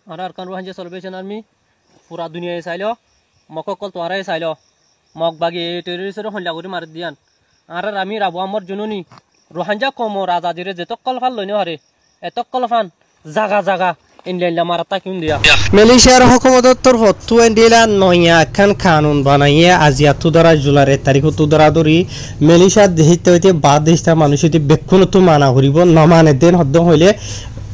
আর Arkan রোহাঞ্জা salvation army পুরা দুনিয়ায় চাইলো মক অকল তোমারাই চাইলো মক বাগি টেররিস্টের হল্লা করে মারি দিয়ান আর আমি রাবু আমার জননী রোহাঞ্জা কম রাজাজিরে যেতকল ফাল লইনে হারে এতকল ফান জাগা জাগা ইন্ডিয়া মারাতা কিন দিয়া মালয়েশিয়ার হুকুমতের তরফ তু এন্ডিলা নয়া খান কানুন বানাইয়ে আজিয়া তুদরা জুলার 1 তারিখ তুদরা দরি মালয়েশিয়া দেহিতে হইতে বাদ দেশটা মানুষ হইতে বেক্ষণ তো মানা করিব নমানে দেন হদ্দ হইলে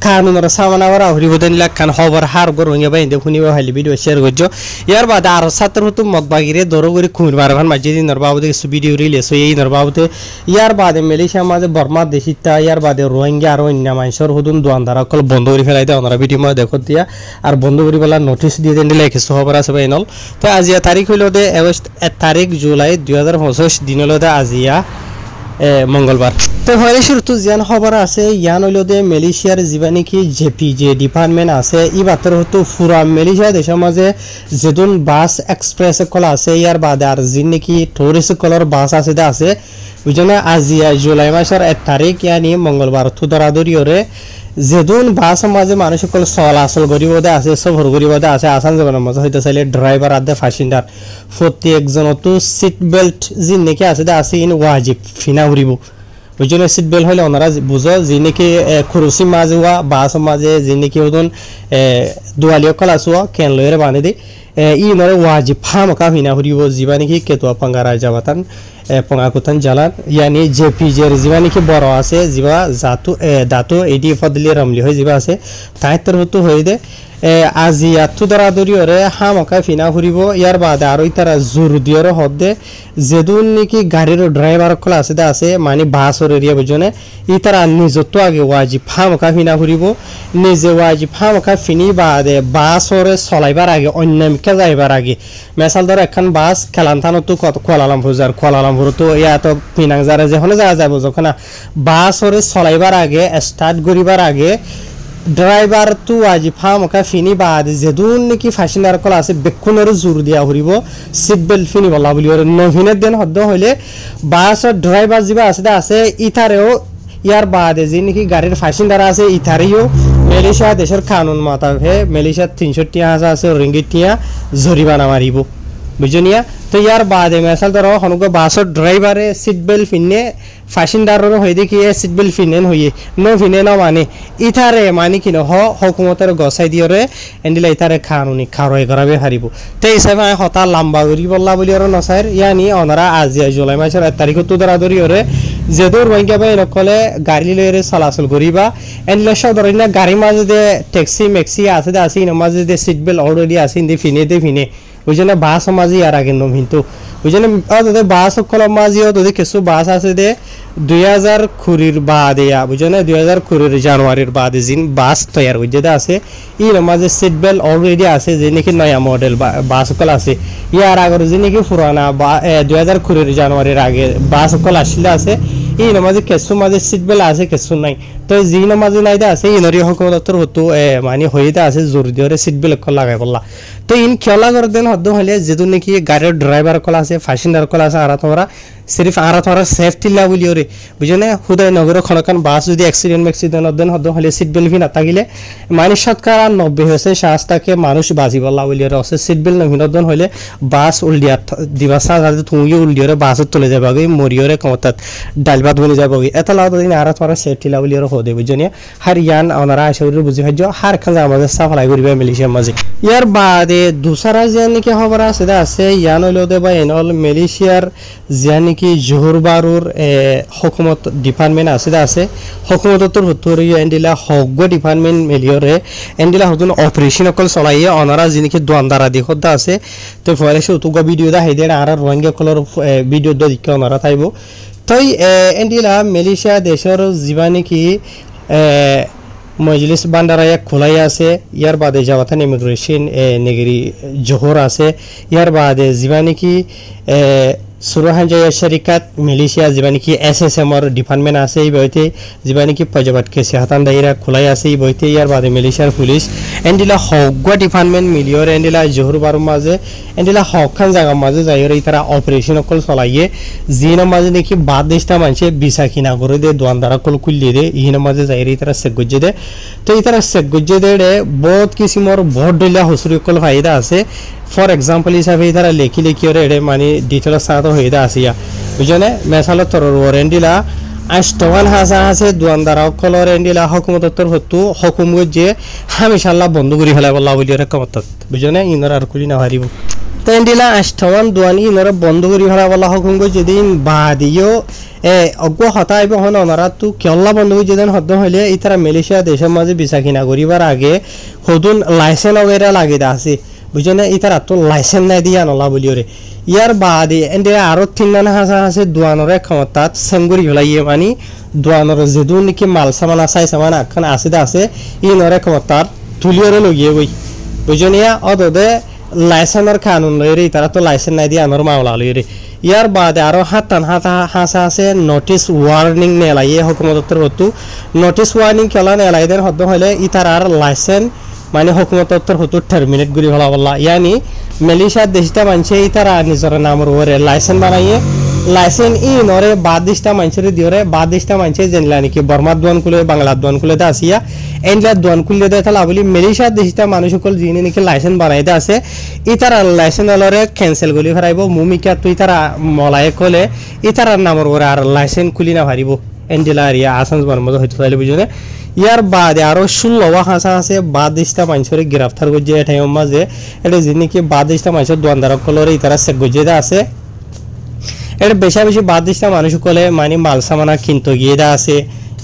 কানুনর সামানা করা হরিব দেন লাখান খবর হার গর হইয়া বাইন্দে শুনিব হাইলি ভিডিও শেয়ার করছো ইয়ার বাদে আর ছাত্র হতো মগবাগিরে দরগরি কুমির মারভান মাঝে দিন নরবাবুতে কিছু ভিডিও রিলিজ হই এই নরবাবুতে ইয়ার বাদে মালয়েশিয়া মাঝে বর্মা দেশিতা ইয়ার বাদে রোহিঙ্গা আর অন্য মানুষের হুদুন দোয়ানদারা কল বন্ধ করে ফেলাই দেয় ওনারা ভিডিও মধ্যে দেখো দিয়া আর বন্ধ করি বলা নোটিশ দিয়ে দেন দিলে কিছু খবর আছে বাইনল তো আজিয়া তারিখ হইল দে 1 তারিখ জুলাই 2025 দিন হইল দে আজিয়া মঙ্গলবার তো হইলে শুরু জিয়ান খবর আছে ইয়ান হইল দে মালয়েশিয়ার জীবানী কি জেপিজে ডিপার্টমেন্ট আছে ই বাতর হতো পুরা মালয়েশিয়া দেশের মাঝে যেদুন বাস এক্সপ্রেস কল আছে ইয়ার বাদে আর যিন নাকি টুরিস্ট কলর বাস আছে দে আছে বুঝনে আজিয়া জুলাই মাসের 1 তারিখ ইয়ানি মঙ্গলবার তো দরাদরিয়রে যেদুন বাস মাঝে মানুষ সকল চলাচল করিবদে আছে সফর করিবদে আছে আসান যাবেন মাঝে হইতে চাইলে ড্রাইভার আদে প্যাসেঞ্জার প্রত্যেকজনতো সিট বেল্ট যিন নাকি আছে দে আছে ইন ওয়াজিব ফিনা উড়িব বুঝনে সিট বেল্ট হইলে ওনারা বুঝো যি নাকি খরচি মাঝে ওয়া বাস মাঝে যি নাকি হদন দুয়ালিয়া কল আসুয়া কেন লইরে বাঁধে দি ই নরে ওয়াজিব ফামকা ফিনা উড়িব যিবা নাকি কেতুয়া পাঙ্গারা যাবাতান পঙ্গাকুতান জালান ইয়ানি জেপিজের যিবা নাকি বড় আছে যিবা জাতু দাতু এডি ফদলি রমলি হই যিবা আছে তাইতর হতো হই দে আজিয়া তু দরাদরিয়রে হামকা ফিনা ফুরিব ইয়ার বাদে আর ইতারা জোর দিয়র হদে যেদুন নাকি গাড়ির ড্রাইভার কল আছে দে আছে মানে বাসর এরিয়া বুঝনে ইতারা নিজতো আগে ওয়াজিব হামকা ফিনা ফুরিব নিজে ওয়াজিব হামকা ফিনি বাদে বাসরে চলাইবার আগে অন্যমিকা যাইবার আগে মেসাল ধর এখন বাস খেলান্থানতো কোয়ালালামপুর তো ইয়াত পিনাংজারে যেখানে যাওয়া যাবো যখন বাসরে চলাইবার আগে স্টার্ট করিবার আগে ড্রাইভার তো আজি ফামকা ফিনি বাদ যেদুন নাকি প্যাসেঞ্জার কল আছে বেক্ষণের জোর দিয়া হরিব সিট বেল্ট ফিনি বলা বলি ওর নভিনের দেন হদ্দ হইলে বাসের ড্রাইভার যিবা আছে ইথারেও ইয়ার বাদে যে নাকি গাড়ির প্যাসেঞ্জার আছে ইথারেও মালয়েশিয়া দেশের কানুন মাতাবে মালয়েশিয়া 300 টিয়া আছে রিঙ্গিত টিয়া জরিমানা মারিব বুঝনিয়া তো ইয়ার বাদে মেসাল ধরো হনুক বাসের ড্রাইভারে সিট বেল্ট ফিনে প্যাসেঞ্জারের হয়ে দেখি সিট বেল্ট ফিনেন হইয়ে ফিনে না মানে ইথারে মানে কি হকুমতের গছাই দিয়রে এন্ডিলা ইথারে কানুনি খারয় করাবে হারিব তো এই হিসাবে হতা লম্বা করি বললা বলি আর নসাইর ইয়ানি ওনারা আজি জুলাই মাসের 1 তারিখ তো দরাদরিয়রে যেদুর রোহিঙ্গা বাই নকলে গাড়ি লইরে চলাচল করিবা এন্ডিলা সব ধরিনা গাড়ি মাঝে দে ট্যাক্সি মেক্সি আছে দে আছে মাঝে দে সিট বেল্ট অলরেডি আছে দে ফিনে বুঝনে বাস মাঝি আর আগে নম কিন্তু বুঝনে তোদের বাস সকল মাঝিও তোদের কিছু বাস আছে দে 2020 বাদে বুঝনে 2020 জানুয়ারির বাদে জিন বাস তৈয়ার হইতে আছে ই মাঝে সিট বেল্ট অলরেডি আছে যে নাকি নয়া মডেল বাস সকল আছে ইয়ার আগর যে নাকি পুরানা 2020 জানুয়ারির আগে বাস সকল আসলে আছে ই মাঝে কিছু মাঝে সিট বেল্ট আছে কিছু নাই তো জি মাঝে নাই দে আছে ইনরি হকুমতর হতো মানে হইতে আছে জোর দিয়রে সিট বেল্ট লাগাই বললা তো ইন খেলা করে দেন হদ্দ হলে যেদু নাকি গাড়ির ড্রাইভার কল আছে প্যাসেঞ্জার কল আছে আর তোমরা সিরিফ আর তোমরা সেফটি লা বলিওরে বুঝনে হুদায় নগর খনকান বাস যদি অ্যাক্সিডেন্ট দেন হদ্দ হলে সিট বেল্ট না থাকিলে মানে শতকরা 90% শাস্তাকে মানুষ বাজি বললা বলিওরে আছে সিট বেল্ট নহিনদন হলে বাস উল্ডিয়া দিবাসা যাতে তুমি উল্ডিওরে বাসত চলে যাবে আগে মরিওরে কমতাত ডালবাত বনে যাবে এত লাও দিন আর তোমরা সেফটি লা বলিওরে হদে বুঝনে হারিয়ান ওনারা আশাউরি বুঝি হজ্জ হার খান আমাদের সাফলাই করিবে মালয়েশিয়ার মাঝে ইয়ার বাদে দুসরা যে নাকি খবর আছে ইয়ান হইল দে বা এনল মালয়েশিয়ার যে নাকি জোহর বারুর হুকুমত ডিপার্টমেন্ট আছে হুকুমতর হতরি এন্ডিলা হগ ডিপার্টমেন্ট মেলিয়রে এন্ডিলা হতুন অপারেশন অকল চলাইয়ে অনারা যে নাকি দোয়ানদারা দিখত আছে তো ফরেসে উতুগা ভিডিও দা হেদে আর রোহিঙ্গা কলর ভিডিও দ দিকে অনারা থাইব তাই এন্ডিলা মালয়েশিয়া দেশের যিবা নাকি মজলিস বান্দারায়া খোলাই আছে ইয়ার বাদে যাওয়াতান ইমিগ্রেশন নেগরি জোহর আছে ইয়ার বাদে যিবা নাকি সুরহাঞ্জয়া শরিকাত মিলিশিয়া যেবা নাকি SSM এর ডিপার্টমেন্ট আছে এই বইতে যেবা নাকি পজাবাত কেসে হাতান দাইরা খোলাই আছে এই বইতে ইয়ার বাদে মিলিশিয়ার পুলিশ এন্ডিলা হগwa ডিপার্টমেন্ট মিলিয়র এন্ডিলা জোহর বার মাঝে এন্ডিলা হকখান জায়গা মাঝে যাইরে তারা অপারেশন কল চলাইয়ে জিনা মাঝে নাকি বাদ দেশটা মানুষে বিসা কিনা করে দে দোয়ানদারা কল খুলিয়ে দে ইনা মাঝে যাইরে তারা সেগজ্জে দে তো এই তারা সেগজ্জে দে বহুত কিসিমর বহুত ডইলা হসুরি কল ফায়দা আছে ফর এক্সাম্পল হিসাবে তারা লেখি ওরে এডে মানে ডিটেল সাথে হইদা আসিয়া বুঝনে মেসালো তর ওরেন্ডিলা আষ্টওয়ান হাসা হাসে দোয়ানদারা কলর এন্ডিলা হুকুমতর হতু হুকুম যে হামেশাল্লাহ বন্ধ করি ফেলা বলা বলি রকমত বুঝনে ইনর আর কুলি না হারিব তো এন্ডিলা আষ্টওয়ান দোয়ানি ইনর বন্ধ করি ফেলা বলা হুকুম যেদিন বাদিও অজ্ঞ হতাইব হন ওনারা তো কেল্লা বন্ধ যেদিন হদ্দ হইলে ইতারা মালয়েশিয়া দেশের মাঝে ভিসা কিনা করিবার আগে হদুন লাইসেন্স ওগেরা লাগিয়ে আছে বুঝনে ইতারা তো লাইসেন্স নাই দিয়া নলা বলিওরে ইয়ার বাদে এন্ডে আরো তিনজন হাসা হাসে দোয়ানরে ক্ষমতাত সেঙ্গুরি হলাইয়ে মানে দোয়ানর যেদু নাকি মাল সামান আসাই সামান আখান আছে ইনরে ক্ষমতার তুলিয়রে লগিয়ে গই বুঝনিয়া অদদে লাইসেন্সর কানুন লইরে তারা তো লাইসেন্স নাই দিয়া আনর মাওলা লইরে ইয়ার বাদে আরো হাসা আছে নোটিস ওয়ার্নিং নেলাইয়ে হুকুমতর হতু নোটিস ওয়ার্নিং কেলা নেলাইদের হদ্দ হইলে ইতারার লাইসেন্স মানে হুকুমতর হতো টার্মিনেট গুলি হলা বলা ইয়ানি মালয়েশিয়া দেশটা মানছে ইতারা নিজের নামের ওরে লাইসেন্স বানাইয়ে লাইসেন্স ই নরে বাদিশটা মানছে দিওরে বাদিশটা মানছে জেনলা নাকি বর্মা দোয়ান কুলে বাংলা দোয়ান কুলে দা আসিয়া এনলা দোয়ান কুলে দা তালা বলি মালয়েশিয়া দেশটা মানুষ সকল জিনি নাকি লাইসেন্স বানাইতে আছে ইতারা লাইসেন্স লরে ক্যান্সেল গুলি হারাইব মুমিকা তুই তারা মলায়ে কলে ইতারার নামের ওরে আর লাইসেন্স খুলি না হারিব এন্ডেলা এরিয়া আসান্স বর্মা হইতো তাইলে বুঝনে ইয়ার বাদে আরো 16 হাসা আছে বাদিশটা মানুষের গ্রেফতার করছে এটাই মাঝে এটা যিনি কি বাদিশটা মানুষের দোয়ানদার কলরে ইতারা সে গজেদা আছে এটা বেশি বাদিশটা মানুষ কলে মানে মাল সামানা কিনতে গিয়ে দা আছে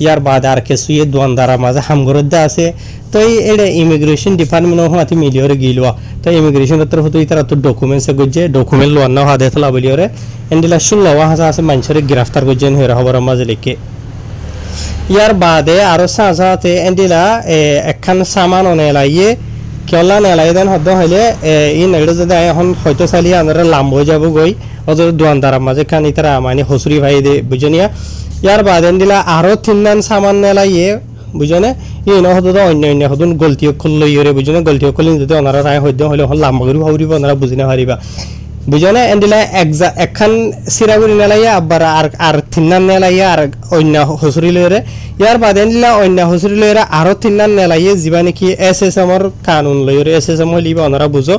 ইয়ার বাদে আর কিছু ইয়ে দোয়ানদারা মাঝে হামগরদ দা আছে তো এটা ইমিগ্রেশন ডিপার্টমেন্ট হাতে মিলিয়রে গিলওয়া তো ইমিগ্রেশন তরফ হতো ইতারা তো ডকুমেন্টস গজে ডকুমেন্ট লোয়ান না হাতে তলা বলিয়রে এন্ডিলা 16 হাসা আছে মানুষের গ্রেফতার করছেন হয়ে খবর মাঝে লিখে ইয়ার বাদে আরো সাজাতে এন্ডিলা একখান সামান নেলাইয়ে কেলা নেলাই দেন হদ্দ হইলে ই নেগড়ে যদি এখন হয়তো চালি আনারা লাম্ব হয়ে যাব গই ওদের দোয়ানদারার মাঝে খান ইতারা মানে হসুরি ভাই দে বুঝনিয়া ইয়ার বাদে এন্ডিলা আরো তিনজন সামান নেলাইয়ে বুঝনে ই ন হতো অন্য হদুন গলতি অক্ষর লইরে বুঝনে গলতি অক্ষর যদি ওনারা রায় হইতে হলে হল লাম্ব করি ভাবরিব ওনারা বুঝিনা হারিবা বুঝনে এন্ডিলা একখান সিরাগুড়ি নেলাইয়া আবার আর তিননান নেলাইয়া আর অন্য হসুরি লইরে ইয়ার বাদে এন্ডিলা অন্য হসুরি লইরে আরো তিননান নেলাইয়ে যিবা নাকি SSM এর কানুন লইরে SSM হলিবা ওনারা বুঝো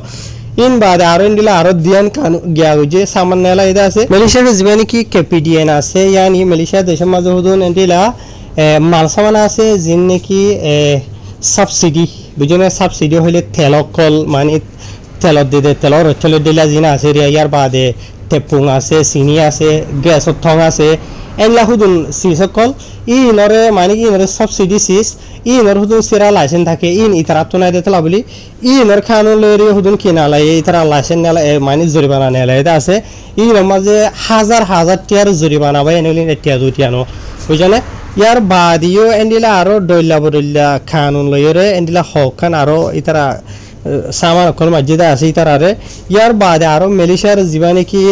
ইন বাদে আরো এন্ডিলা আরো দিয়ান কানুন গিয়া যে সামান নেলাইদা আছে মালয়েশিয়ার যিবা নাকি KPDN আছে ইয়ানি মালয়েশিয়া দেশের মাঝে হদুন এন্ডিলা মাল সামান আছে যিন নাকি সাবসিডি বুঝনে সাবসিডি হইলে তেলকল মানে তেলত দিদে তেলৰ তেলত দিলা জিনা আছে ইয়াৰ বাদে তেপুং আছে চিনি আছে গ্যাসৰ থং আছে এনলা হুদুন সিসকল ই নরে মানে কি নরে সাবসিডি সিস ই নর হুদুন সিরা লাইসেন্স থাকে ইন ইতারা তো নাই দেতলা বলি ই নর খানো লরি হুদুন কিনা লাই ইতারা লাইসেন্স নেলা মানে জরিমানা নেলা এটা আছে ই মাঝে হাজার টিয়ার জরিমানা বাই এনেলি টিয়া দুটিয়ানো বুঝানে ইয়ার বাদিও এন্ডিলা আরো ডইলা বডইলা খানুন লইরে এন্ডিলা হক খান আরো ইতারা সামান কল মসজিদে আছে ইতারারে ইয়ার বাদে আরো মালয়েশিয়ার যিবা নাকি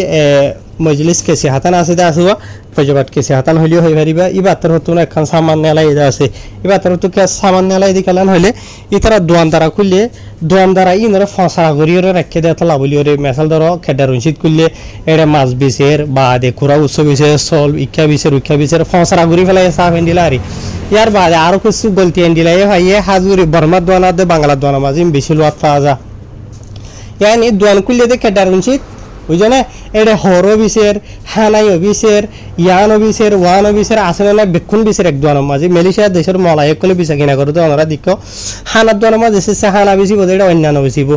মজলিস কেসি হাতান আছে দা আসুয়া পজবাত কেসি হাতান হলিও হই পারিবা ইবাতর হতো না এখন সামান নেলাই দা আছে ইবাতর হতো কে সামান নেলাই দি কালান হইলে ইতারা দোয়ানদারা খুললে দোয়ানদারা ইনরে ফসা গরিয়রে রাখে দে তলা বলিওরে মেসাল ধরো খেডা রঞ্জিত খুললে এরে মাছ বিসের বাদে কুরা উৎসব বিসের সল ইকা বিসের ফসা গরি ফেলাই সাফ এন্ডিলারি ইয়ার বাদে আরো কিছু গলতি এন্ডিলাই ভাইয়ে হাজুরি বর্মা দোয়ানা দে বাংলা দোয়ানা মাঝে বেশি লোয়াত পাওয়া যা ইয়ানি দোয়ান খুললে দে খেডা রঞ্জিত বুঝনে এটা হরো বিসের হানাই অবিসের ইয়ান অবিসের ওয়ান অবিসের আসলে না বেক্ষণ বিসের এক দোয়ানোর মাঝে মালয়েশিয়া দেশের মলাই কলে বিসা কিনা করতে ওনারা দিক হানার দোয়ানোর মাঝে এসেছে হানা বেশিব এটা অন্যান্য বেশিব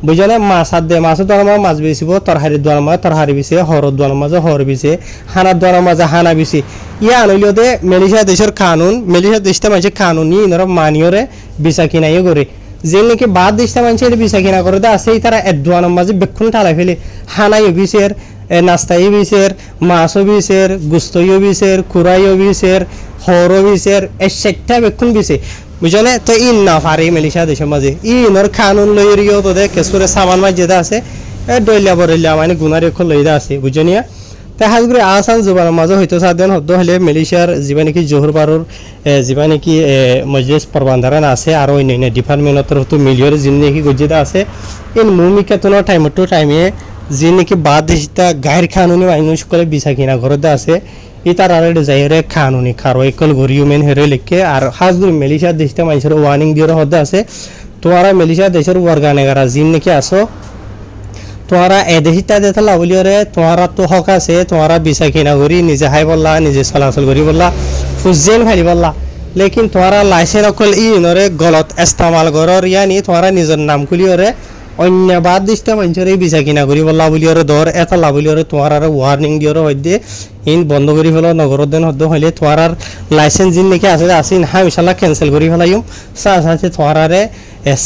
বুঝনে মাছ হাত দিয়ে মাছের দোয়ানোর মাঝে মাছ বেশিব তরহারির দোয়ানোর মাঝে তরহারি বিছে হরর দোয়ানোর মাঝে হর বিছে হানার দোয়ানোর মাঝে হানা বিছে ইয়ান হইলেও দে মালয়েশিয়া দেশের কানুন মালয়েশিয়া দেশটা মানুষের কানুন ইনরা মানিয়রে বিসা কিনাইও করে যে নাকি বাদ দেশটা মানুষের বিসা কিনা করে দে আছে তারা দোয়ানোর মাঝে বেক্ষণ ঠালাই ফেলে হানাই অবিসের নাস্তাই বিসের মাছ বিসের গুস্তই বিসের কুরাই বিসের হর বিসের এই সেটটা বেক্ষণ বিসে বুঝলে তো ইন না পারে মালয়েশিয়া দেশের মাঝে ইনর কানুন লইরিও তো দে কেসুরে সামান মাঝে আছে ডইলা বড়ইলা মানে গুনার এখন লইদা আছে বুঝনিয়া তাই হাজগুৰি আসান জুবানৰ মাজত হয়তো সাধাৰণ শব্দ হলে মালয়েছিয়াৰ যিবা নেকি জহুৰ বাৰুৰ যিবা নেকি মজলিছ প্ৰবন্ধাৰণ আছে আৰু অন্যান্য ডিপাৰ্টমেণ্টৰ তৰফতো মিলিয়ৰ যি নেকি গজিতা আছে এই মুমিকাতনৰ টাইমটো টাইমে যি নেকি বাদ দিটা গাইৰ কানুনি মানুষসকলে বিচা কিনা ঘৰত আছে ইতাৰ আৰু জাহিৰে কানুনি খাৰো একল গৰিউমেন হেৰে লিখে আৰু হাজগুৰি মালয়েছিয়াৰ দেশটা মানুষৰ ওয়াৰ্নিং দিয়াৰ হদ আছে তোমরা মালয়েছিয়া দেশের ওয়ার্গানেগারা যি নেকি আছো তোমরা এদেশিতা দেতা লাবলিয়রে তোমরা তো হক আছে তোমরা বিচা কিনা করি নিজে হাই বললা নিজে চলাচল করি বললা ফুজেন ফালি বললা লেকিন তোমরা লাইসেন্স অকল ইনরে গলত ইস্তেমাল করর ইয়ানি তোমরা নিজের নাম কুলিয়রে অন্য বাদ দিশটা মানুষের বিচা কিনা করি বললা বলিয়রে ধর এটা লাবলিয়রে তোমরা ওয়ার্নিং দিয়র হইদে ইন বন্ধ করি ফেলো নগরত দেন হদ্দ হইলে তোমরার লাইসেন্স যিন নাকি আছে আসিন হ্যাঁ ইনশাল্লাহ ক্যান্সেল করি ফেলাইম সাথে তোমরারে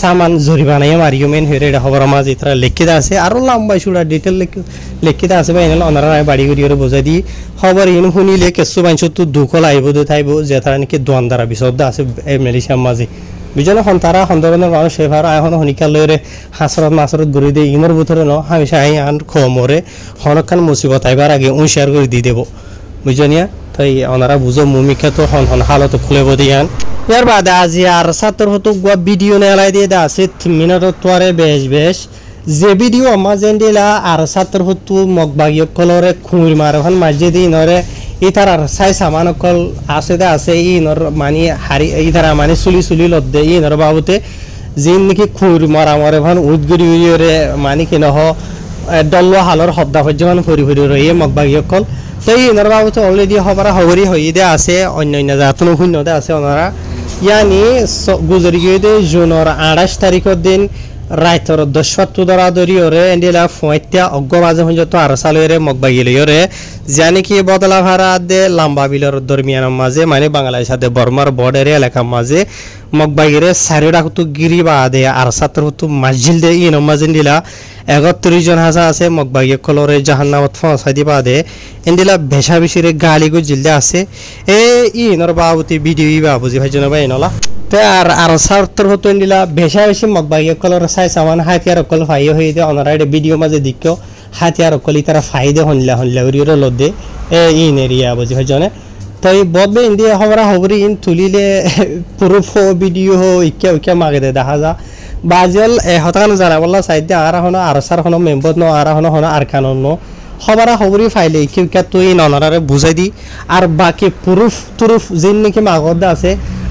সামান জরিমানায় মারিয়মেন হেরে খবর মাঝ ইতরা লিখিত আছে আরো লম্বা চূড়া ডিটেল লিখিত আছে বা এনে অনারা বাড়ি করি বোঝাই দি খবর ইন শুনিলে কিছু মানুষ তো দুখ লাইব থাইব যে তারা নাকি দোয়ানদারা বিশব্দ আছে মালয়েছিয়ার মাঝে বিজনে তারা সন্দর্ভের মানুষ সেভার এখন শনিকালয়রে হাসরত মাসরত ঘুরি দিয়ে ইমর ভিতরে ন হামেশা আই আন খমরে হনখান মুসিবত আইবার আগে শেয়ার করে দিয়ে দেব বুঝনিয়া তাই ওনারা বুঝো মুমিকা তো হন হন হালত খুলে দিয়ান ইয়ার বাদে আজি আর ছাত্র হতো ভিডিও নেলাই দিয়ে আছে 3 মিনিটত তোয়ারে বেশ যে ভিডিও আমা যেন দিলা আর ছাত্র হতো মগবাগিয় কলরে খুঁড় মারখান মাঝে দি নরে ইতার আর সাই সামান কল আছে ইনর মানি হারি ইতারা মানে চুলি লদ্দে ইনর বাবুতে যিন নাকি খুঁড় মারে ভান উদগুড়ি উড়িয়রে মানে কি নহ দল্ল হালর হদ্দা ফজ্জান ফুরি রয়ে মগবাগিয় কল তো ইনর বাবুতে অলরেডি হবারা হবরি হয়ে দে আছে অন্য জাতনো শূন্যতে আছে ওনারা ইয়ানি গুজরি গিয়ে জুনের 28 তারিখের দিন রাইতর 10 দরাদরি ওরে এন্ডিলা ফয়ত্যা অগ্গ মাঝে হঞ্জত আর সালরে মগবাগিলরে জানি কি বদলা ভাড়া দে লম্বা বিলর দরমিয়ান মাঝে মানে বাংলাদেশ সাথে বর্মার বর্ডার এলাকা মাঝে মগবাগিরে সারিডা কুতু গিরি বাদে আর ছাত্র কুতু মাসজিল দে ইন মাঝে দিলা 31 জন হাজা আছে মগবাগি কলরে জাহান্নামত ফসাই দিবা দে এন্ডিলা বেশা বেশিরে গালি গো জিলদে আছে এ ইনর বাবুতি ভিডিও বাবুজি ভাইজন ভাই নলা তে আর ছাত্র হতো এন্ডিলা বেশা বেশি মগবাগি কলরে সাই সামান হাতিয়ার কল ফাই হই দে অনারাইডে ভিডিও মাঝে দিকো হাতিয়ার কলি তারা ফাইদে হনলা উড়িরে লদে এ ইন এরিয়া বুঝি ভাইজনে তাই বদবে ইন্ডিয়া হবরা হবরি ইন তুলিলে প্রুফ ভিডিও ইকা মাগে দে দেখা যা বাজল হতান জানা বললা সাইডে আর হনো আর সার হনো মেম্বার ন আর হনো আর কানন ন হবরা হবরি ফাইলে ইকা তুই ননারে বুঝাই দি আর বাকি প্রুফ জিন নাকি মাগদ আছে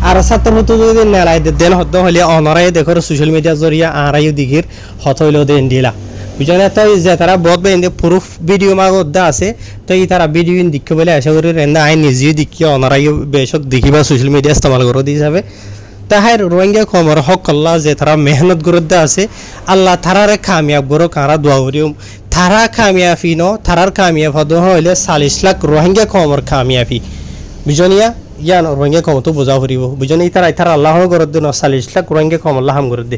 আর ছাত্র হতো যদি নেলাই দেন হদ্দ হলে অনরাই দেখর সোশ্যাল মিডিয়া জরিয়া আরাইও দিগির হত হইলো দেন দিলা বুঝলে তাই যে তারা বদবে ইন্দে প্রুফ ভিডিও মাগদ আছে তো এই তারা ভিডিও দেখতে বলে আশা করি রেন্দা আই নিজেও দেখি অনরাইও বেশক দেখিবা সোশ্যাল মিডিয়া ইস্তেমাল করে দি যাবে তাহার রোহিঙ্গা খবর হক আল্লাহ যে তারা মেহনত করতে আছে আল্লাহ তারারে কামিয়াব করো কারা দোয়া করিও তারা কামিয়াবি ন তারার কামিয়াব হদ হইলে 40 লাখ রোহিঙ্গা খবর কামিয়াবি বুঝনিয়া ইয়ান রোহিঙ্গা খবর তো বোঝা ফুরিব বুঝনি তারা আল্লাহ করতে ন 40 লাখ রোহিঙ্গা খবর আল্লাহ হাম করে দে